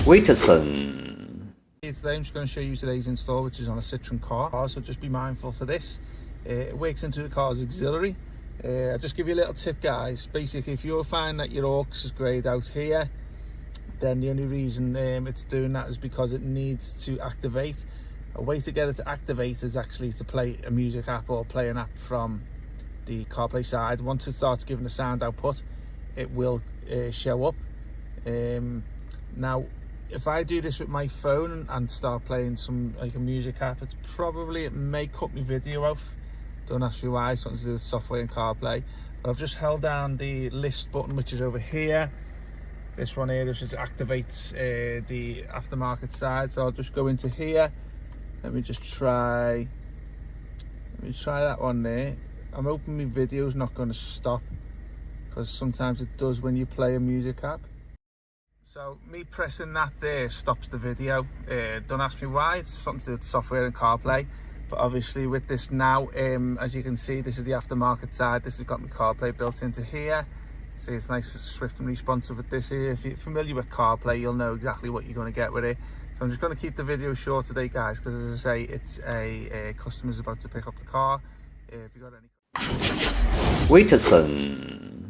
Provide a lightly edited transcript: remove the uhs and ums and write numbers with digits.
WITSON. Today I'm just going to show you today's install, which is on a Citroen car, so just be mindful for this. It works into the car's auxiliary. I'll just give you a little tip, guys. Basically, if you'll find that your aux is greyed out here, then the only reason it's doing that is because it needs to activate. A way to get it to activate is actually to play a music app or play an app from the CarPlay side. Once it starts giving the sound output, it will show up. Now, if I do this with my phone and start playing some like a music app, it may cut my video off. Don't ask me why, something to do with software and CarPlay. But I've just held down the list button, which is over here. This one here, which just activates the aftermarket side. So I'll just go into here. Let me try that one there. I'm hoping my video's not going to stop, because sometimes it does when you play a music app. So me pressing that there stops the video. Don't ask me why, it's something to do with software and CarPlay. But obviously with this now, as you can see, this is the aftermarket side. This has got my CarPlay built into here. See, it's nice, swift and responsive with this here. If you're familiar with CarPlay, you'll know exactly what you're going to get with it. So I'm just going to keep the video short today, guys, because as I say, it's a customer's about to pick up the car. If you got any... WITSON.